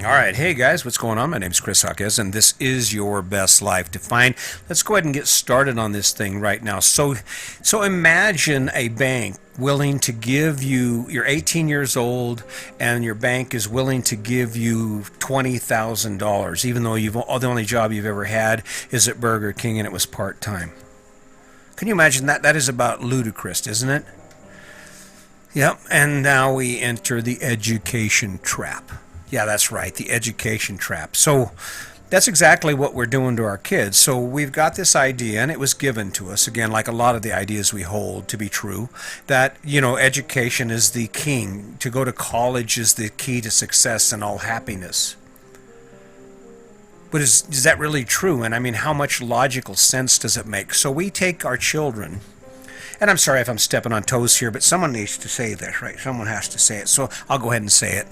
All right, hey guys, what's going on? My name's Chris Hawkes, and this is Your Best Life Defined. Let's go ahead and get started on this thing right now. So imagine a bank willing to give you, you're 18 years old, and your bank is willing to give you $20,000, even though the only job you've ever had is at Burger King and it was part-time. Can you imagine that? That is about ludicrous, isn't it? Yep, and now we enter the education trap. Yeah, that's right, the education trap. So that's exactly what we're doing to our kids. So we've got this idea, and it was given to us, again, like a lot of the ideas we hold to be true, that, education is the king. To go to college is the key to success and all happiness. But is that really true? And I mean, how much logical sense does it make? So we take our children, and I'm sorry if I'm stepping on toes here, but someone needs to say this, right? Someone has to say it. So I'll go ahead and say it.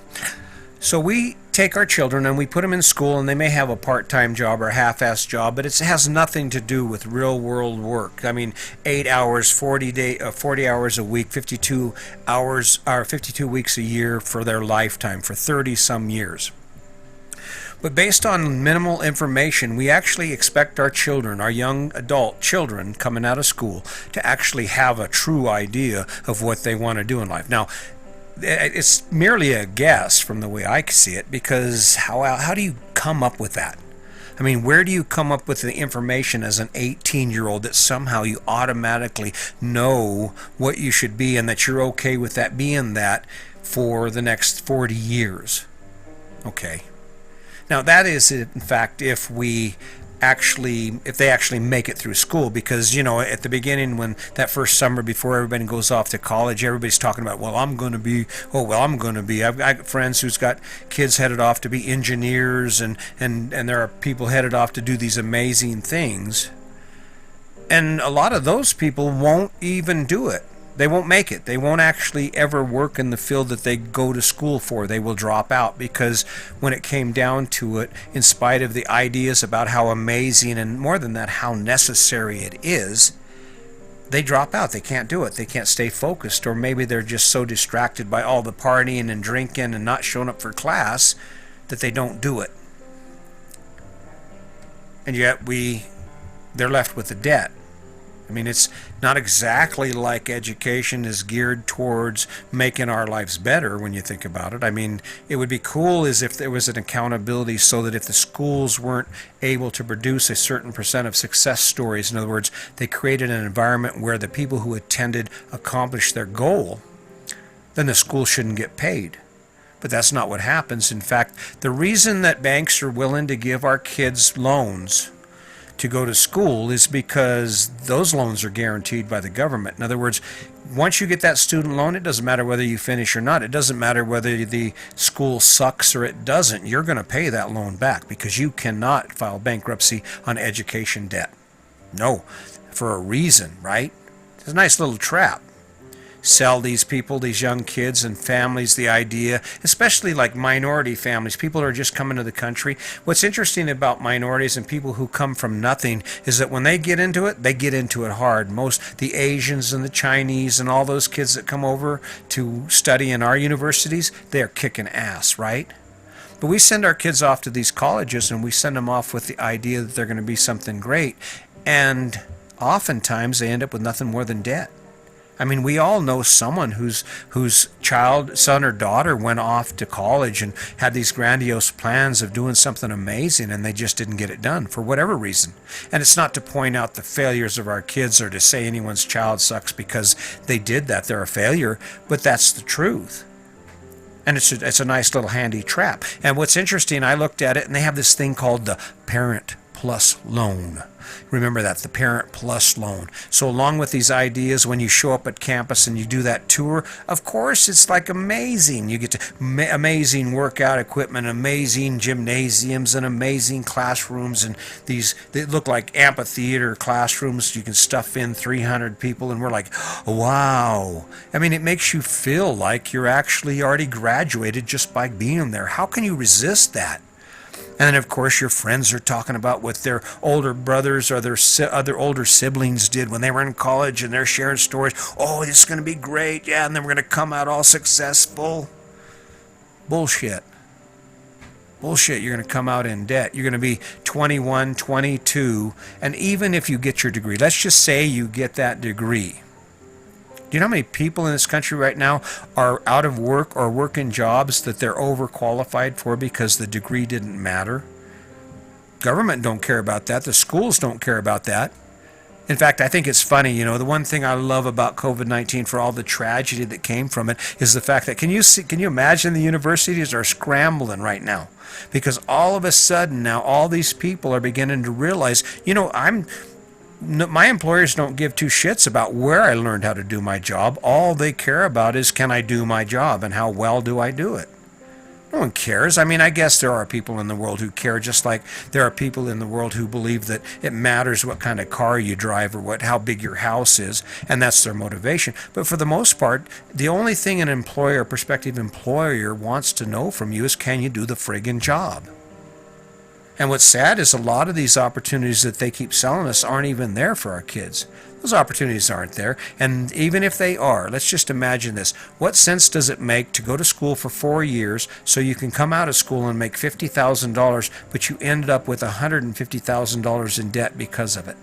So we take our children and we put them in school, and they may have a part-time job or a half-assed job, but it has nothing to do with real-world work. I mean, 8 hours, 40 hours a week, 52 hours, or 52 weeks a year for their lifetime, for 30-some years. But based on minimal information, we actually expect our children, our young adult children coming out of school, to actually have a true idea of what they want to do in life. Now, it's merely a guess from the way I see it, because how do you come up with that? I mean, where do you come up with the information as an 18-year-old that somehow you automatically know what you should be and that you're okay with that being that for the next 40 years? Okay. Now, that is, in fact, if they actually make it through school, because at the beginning, when that first summer before everybody goes off to college, everybody's talking about, I'm going to be. I've got friends who's got kids headed off to be engineers, and there are people headed off to do these amazing things, and a lot of those people won't even do it. They won't make it. They won't actually ever work in the field that they go to school for. They will drop out, because when it came down to it, in spite of the ideas about how amazing, and more than that, how necessary it is, they drop out. They can't do it. They can't stay focused, or maybe they're just so distracted by all the partying and drinking and not showing up for class that they don't do it. And yet they're left with the debt. I mean, it's not exactly like education is geared towards making our lives better when you think about it. I mean, it would be cool as if there was an accountability, so that if the schools weren't able to produce a certain percent of success stories, in other words, they created an environment where the people who attended accomplished their goal, then the school shouldn't get paid. But that's not what happens. In fact, the reason that banks are willing to give our kids loans to go to school is because those loans are guaranteed by the government. In other words, once you get that student loan, it doesn't matter whether you finish or not. It doesn't matter whether the school sucks or it doesn't. You're going to pay that loan back, because you cannot file bankruptcy on education debt. No, for a reason, right? It's a nice little trap. Sell these people, these young kids and families, the idea, especially like minority families, people who are just coming to the country. What's interesting about minorities and people who come from nothing is that when they get into it, they get into it hard. The Asians and the Chinese and all those kids that come over to study in our universities, they're kicking ass, right? But we send our kids off to these colleges, and we send them off with the idea that they're going to be something great. And oftentimes they end up with nothing more than debt. I mean, we all know someone whose child, son or daughter, went off to college and had these grandiose plans of doing something amazing, and they just didn't get it done for whatever reason. And it's not to point out the failures of our kids or to say anyone's child sucks because they did that. They're a failure, but that's the truth. And it's a nice little handy trap. And what's interesting, I looked at it, and they have this thing called the Parent Plus loan. Remember that, the Parent Plus loan. So along with these ideas, when you show up at campus and you do that tour, of course, it's like amazing. You get to amazing workout equipment, amazing gymnasiums, and amazing classrooms, and they look like amphitheater classrooms. You can stuff in 300 people, and we're like, wow. I mean, it makes you feel like you're actually already graduated just by being there. How can you resist that? And then, of course, your friends are talking about what their older brothers or their other older siblings did when they were in college, and they're sharing stories. Oh, this is going to be great. Yeah, and then we're going to come out all successful. Bullshit. Bullshit, you're going to come out in debt. You're going to be 21, 22, and even if you get your degree, let's just say you get that degree. Do you know how many people in this country right now are out of work or work in jobs that they're overqualified for because the degree didn't matter? Government don't care about that. The schools don't care about that. In fact, I think it's funny, the one thing I love about COVID-19 for all the tragedy that came from it is the fact that can you imagine the universities are scrambling right now? Because all of a sudden now all these people are beginning to realize, my employers don't give two shits about where I learned how to do my job. All they care about is, can I do my job and how well do I do it? No one cares. I mean, I guess there are people in the world who care, just like there are people in the world who believe that it matters what kind of car you drive or how big your house is, and that's their motivation. But for the most part, the only thing an employer, prospective employer, wants to know from you is, can you do the friggin' job? And what's sad is a lot of these opportunities that they keep selling us aren't even there for our kids. Those opportunities aren't there. And even if they are, let's just imagine this. What sense does it make to go to school for 4 years so you can come out of school and make $50,000, but you ended up with $150,000 in debt because of it?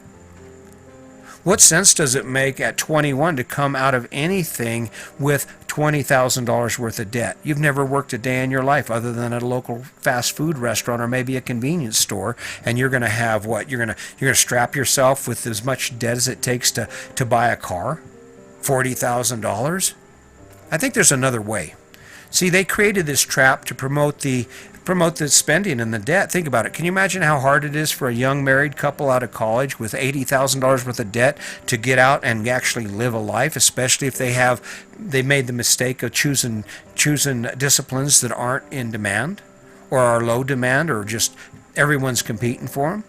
What sense does it make at 21 to come out of anything with $20,000 worth of debt? You've never worked a day in your life other than at a local fast food restaurant or maybe a convenience store, and you're going to have what? You're going to strap yourself with as much debt as it takes to buy a car? $40,000? I think there's another way. See, they created this trap to promote the spending and the debt. Think about it. Can you imagine how hard it is for a young married couple out of college with $80,000 worth of debt to get out and actually live a life, especially if they made the mistake of choosing disciplines that aren't in demand or are low demand or just everyone's competing for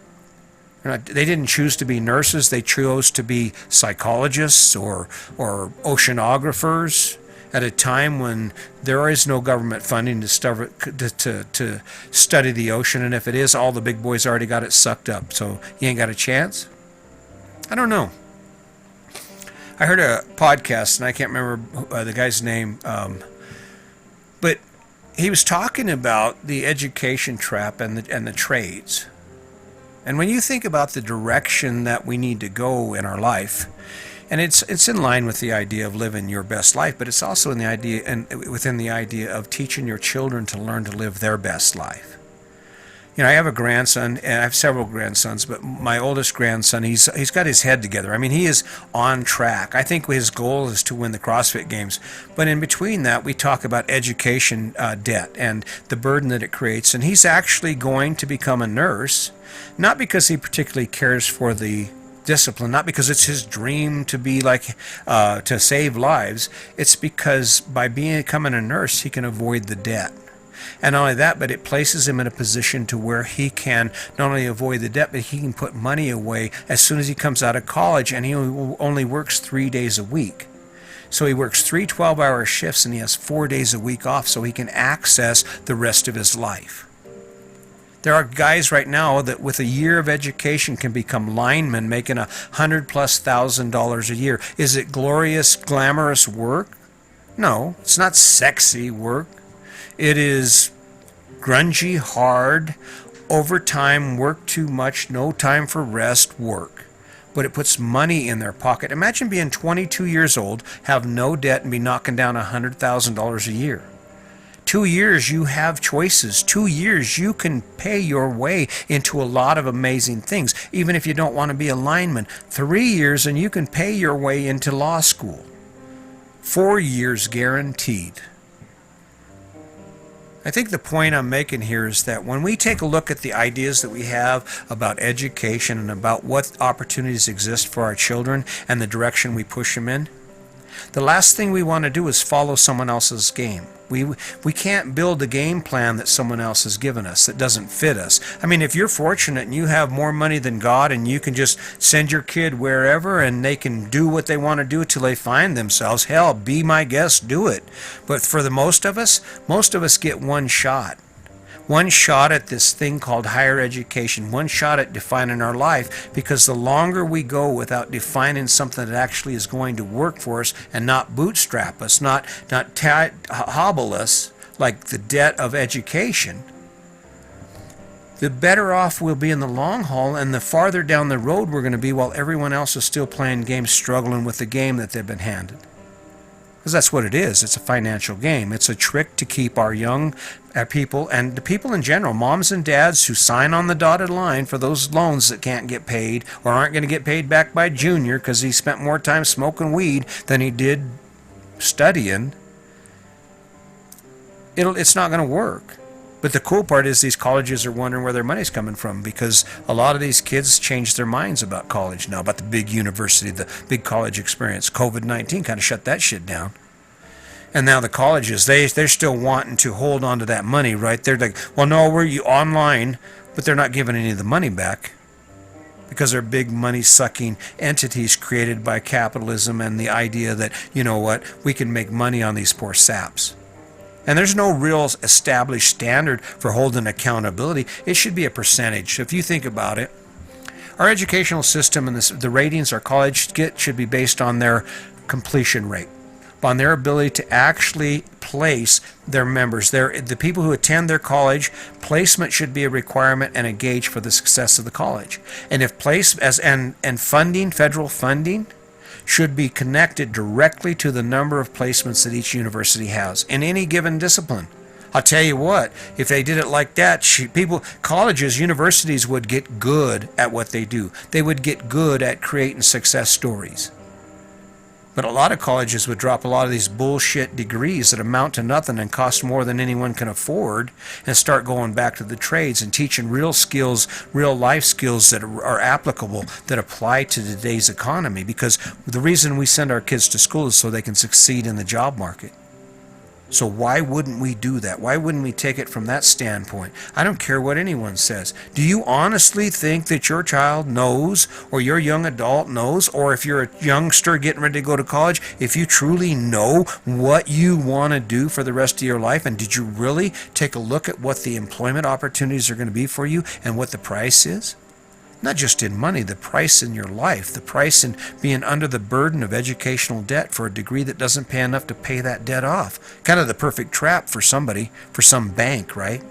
them? They didn't choose to be nurses. They chose to be psychologists or oceanographers at a time when there is no government funding to study the ocean, and if it is, all the big boys already got it sucked up, so you ain't got a chance? I don't know. I heard a podcast, and I can't remember the guy's name, but he was talking about the education trap and the trades. And when you think about the direction that we need to go in our life, and it's in line with the idea of living your best life, but it's also within the idea of teaching your children to learn to live their best life. I have a grandson, and I have several grandsons, but my oldest grandson, he's got his head together. I mean, he is on track. I think his goal is to win the CrossFit Games. But in between that, we talk about education debt and the burden that it creates. And he's actually going to become a nurse, not because he particularly cares for the discipline, not because it's his dream to be to save lives. It's because by becoming a nurse, he can avoid the debt. And not only that, but it places him in a position to where he can not only avoid the debt, but he can put money away as soon as he comes out of college, and he only works 3 days a week. So he works 3 12-hour shifts, and he has 4 days a week off, so he can access the rest of his life. There are guys right now that with a year of education can become linemen making $100,000+ a year. Is it glorious, glamorous work? No, it's not sexy work. It is grungy, hard, overtime, work too much, no time for rest work. But it puts money in their pocket. Imagine being 22 years old, have no debt, and be knocking down $100,000 a year. 2 years, you have choices. 2 years, you can pay your way into a lot of amazing things, even if you don't want to be a lineman. 3 years, and you can pay your way into law school. 4 years guaranteed. I think the point I'm making here is that when we take a look at the ideas that we have about education and about what opportunities exist for our children and the direction we push them in, the last thing we want to do is follow someone else's game. We can't build a game plan that someone else has given us that doesn't fit us. I mean, if you're fortunate and you have more money than God and you can just send your kid wherever and they can do what they want to do till they find themselves, hell, be my guest, do it. But for the most of us get one shot. One shot at this thing called higher education, one shot at defining our life, because the longer we go without defining something that actually is going to work for us and not bootstrap us, not hobble us like the debt of education, the better off we'll be in the long haul, and the farther down the road we're going to be while everyone else is still playing games, struggling with the game that they've been handed. Because that's what it is. It's a financial game. It's a trick to keep our young people, and the people in general, moms and dads who sign on the dotted line for those loans that can't get paid or aren't going to get paid back by Junior because he spent more time smoking weed than he did studying. It's not going to work. But the cool part is these colleges are wondering where their money's coming from, because a lot of these kids changed their minds about college now, about the big university, the big college experience. COVID-19 kind of shut that shit down. And now the colleges, they're still wanting to hold on to that money, right? They're like, well, no, we're online, but they're not giving any of the money back because they're big money-sucking entities created by capitalism and the idea that, you know what, we can make money on these poor saps. And there's no real established standard for holding accountability. It should be a percentage. If you think about it, our educational system and the ratings our college get should be based on their completion rate, on their ability to actually place their members. The people who attend their college, placement should be a requirement and a gauge for the success of the college. And if funding, federal funding, should be connected directly to the number of placements that each university has in any given discipline. I'll tell you what, if they did it like that, colleges, universities would get good at what they do. They would get good at creating success stories. But a lot of colleges would drop a lot of these bullshit degrees that amount to nothing and cost more than anyone can afford, and start going back to the trades and teaching real skills, real life skills that are applicable, that apply to today's economy. Because the reason we send our kids to school is so they can succeed in the job market. So why wouldn't we do that? Why wouldn't we take it from that standpoint? I don't care what anyone says. Do you honestly think that your child knows, or your young adult knows, or if you're a youngster getting ready to go to college, if you truly know what you want to do for the rest of your life, and did you really take a look at what the employment opportunities are going to be for you and what the price is? Not just in money, the price in your life, the price in being under the burden of educational debt for a degree that doesn't pay enough to pay that debt off. Kind of the perfect trap for somebody, for some bank, right?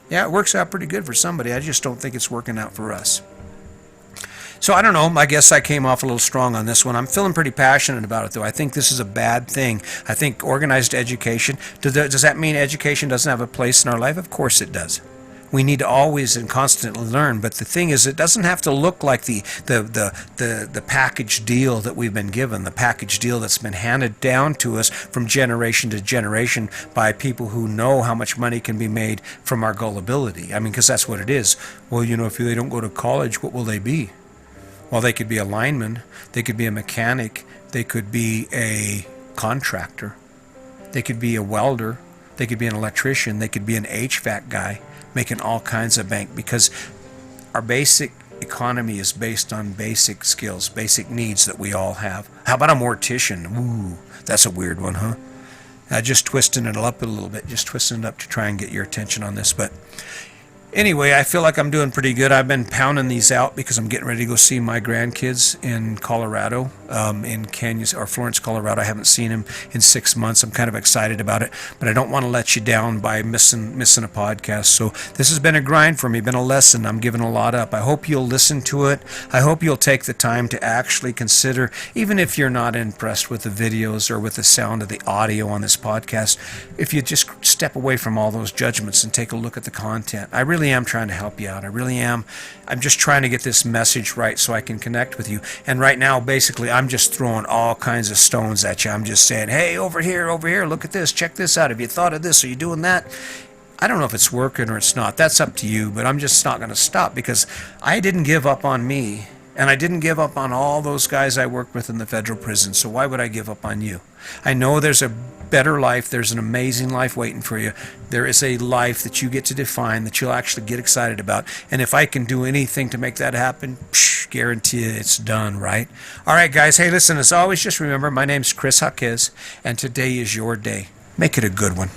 Yeah, it works out pretty good for somebody. I just don't think it's working out for us. So I don't know, I guess I came off a little strong on this one. I'm feeling pretty passionate about it, though. I think this is a bad thing. I think organized education, does that mean education doesn't have a place in our life? Of course it does. We need to always and constantly learn, but the thing is, it doesn't have to look like the package deal that we've been given, the package deal that's been handed down to us from generation to generation by people who know how much money can be made from our gullibility. I mean, because that's what it is. Well, you know, if they don't go to college, what will they be? Well, they could be a lineman, they could be a mechanic, they could be a contractor, they could be a welder, they could be an electrician, they could be an HVAC guy, making all kinds of bank, because our basic economy is based on basic skills, basic needs that we all have. How about a mortician? Ooh, that's a weird one, huh? Just twisting it up a little bit, just twisting it up to try and get your attention on this. But anyway, I feel like I'm doing pretty good. I've been pounding these out because I'm getting ready to go see my grandkids in Colorado, in Florence, Colorado. I haven't seen them in 6 months. I'm kind of excited about it, but I don't want to let you down by missing a podcast. So this has been a grind for me, been a lesson. I'm giving a lot up. I hope you'll listen to it. I hope you'll take the time to actually consider, even if you're not impressed with the videos or with the sound of the audio on this podcast, if you just step away from all those judgments and take a look at the content. I really am trying to help you out. I really am. I'm just trying to get this message right so I can connect with you. And right now, basically, I'm just throwing all kinds of stones at you. I'm just saying, hey, over here, look at this, check this out. Have you thought of this? Are you doing that? I don't know if it's working or it's not. That's up to you, but I'm just not going to stop, because I didn't give up on me, and I didn't give up on all those guys I worked with in the federal prison. So why would I give up on you? I know there's a better life. There's an amazing life waiting for you. There is a life that you get to define, that you'll actually get excited about. And if I can do anything to make that happen, guarantee you it's done, right? All right, guys. Hey, listen, as always, just remember, my name's Chris Jaquez, and today is your day. Make it a good one.